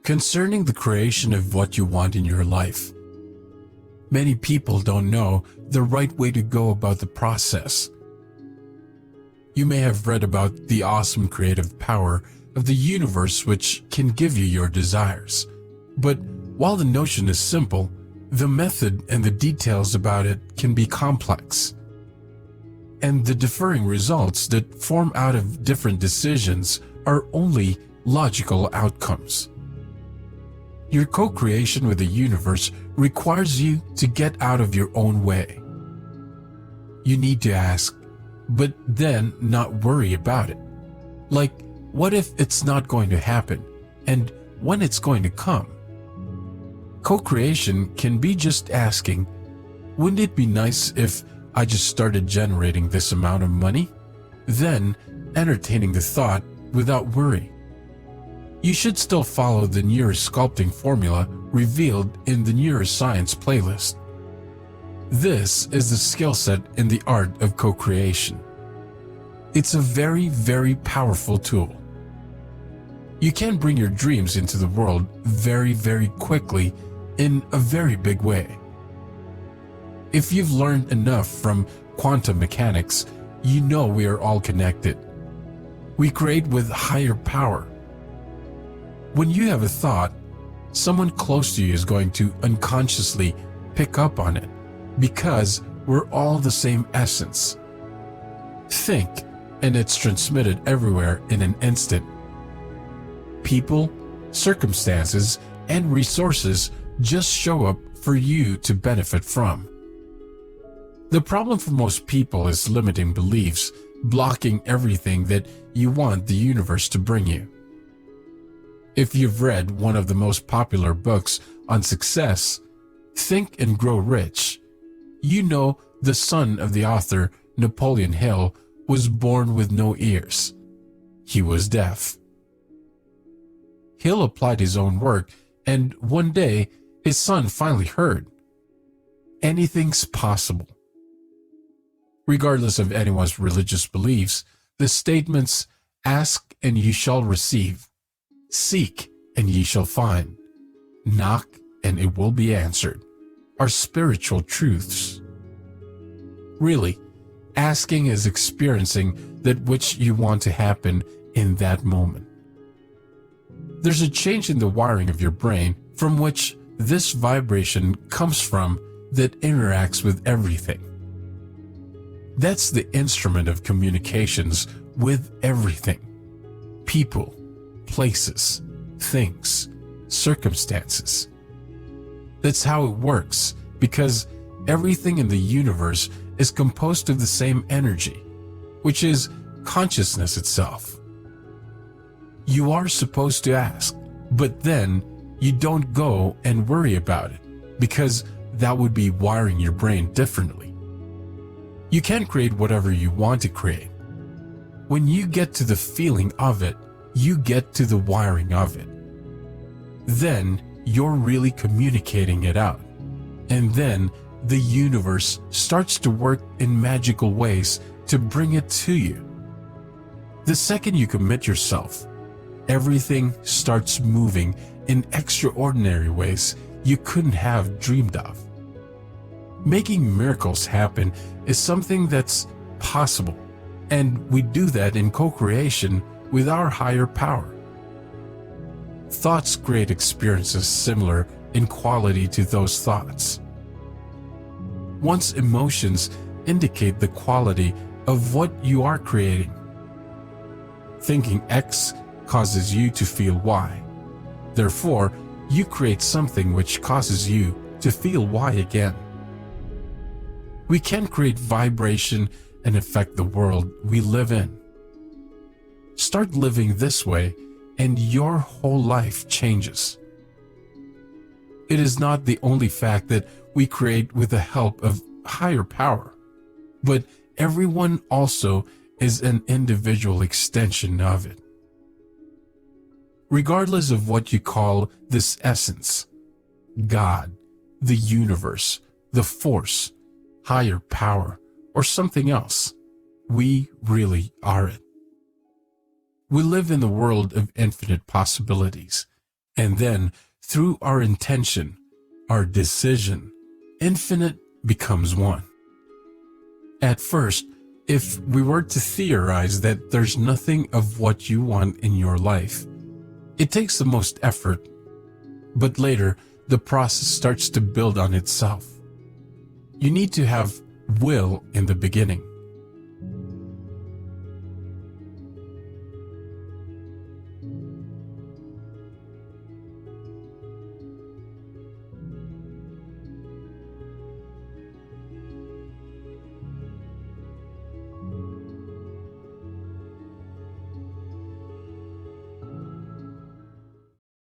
Concerning the creation of what you want in your life, many people don't know the right way to go about the process. You may have read about the awesome creative power of the universe which can give you your desires. But while the notion is simple, the method and the details about it can be complex. And the differing results that form out of different decisions are only logical outcomes. Your co-creation with the universe requires you to get out of your own way. You need to ask, but then not worry about it. Like, what if it's not going to happen, and when it's going to come? Co-creation can be just asking, wouldn't it be nice if I just started generating this amount of money? Then entertaining the thought without worry. You should still follow the neurosculpting formula revealed in the neuroscience playlist. This is the skill set in the art of co-creation. It's a very, very powerful tool. You can bring your dreams into the world very, very quickly in a very big way. If you've learned enough from quantum mechanics, you know we are all connected. We create with higher power. When you have a thought, someone close to you is going to unconsciously pick up on it because we're all the same essence. Think, and it's transmitted everywhere in an instant. People, circumstances, and resources just show up for you to benefit from. The problem for most people is limiting beliefs, blocking everything that you want the universe to bring you. If you've read one of the most popular books on success, Think and Grow Rich, you know the son of the author, Napoleon Hill, was born with no ears. He was deaf. Hill applied his own work, and one day his son finally heard. Anything's possible. Regardless of anyone's religious beliefs, the statements, "Ask and ye shall receive," "Seek and ye shall find," "Knock and it will be answered," are spiritual truths. Really, asking is experiencing that which you want to happen in that moment. There's a change in the wiring of your brain from which this vibration comes from that interacts with everything. That's the instrument of communications with everything. People, places, things, circumstances. That's how it works, because everything in the universe is composed of the same energy, which is consciousness itself. You are supposed to ask, but then you don't go and worry about it, because that would be wiring your brain differently. You can create whatever you want to create. When you get to the feeling of it, you get to the wiring of it. Then you're really communicating it out. And then the universe starts to work in magical ways to bring it to you. The second you commit yourself, everything starts moving in extraordinary ways you couldn't have dreamed of. Making miracles happen is something that's possible, and we do that in co-creation with our higher power. Thoughts create experiences similar in quality to those thoughts. One's emotions indicate the quality of what you are creating. Thinking X causes you to feel Y. Therefore, you create something which causes you to feel Y again. We can create vibration and affect the world we live in. Start living this way, and your whole life changes. It is not the only fact that we create with the help of higher power, but everyone also is an individual extension of it. Regardless of what you call this essence, God, the universe, the force, higher power, or something else, we really are it. We live in the world of infinite possibilities, And then, through our intention, our decision, infinite becomes one. At first, if we were to theorize that there's nothing of what you want in your life, it takes the most effort, but later the process starts to build on itself. You need to have will in the beginning.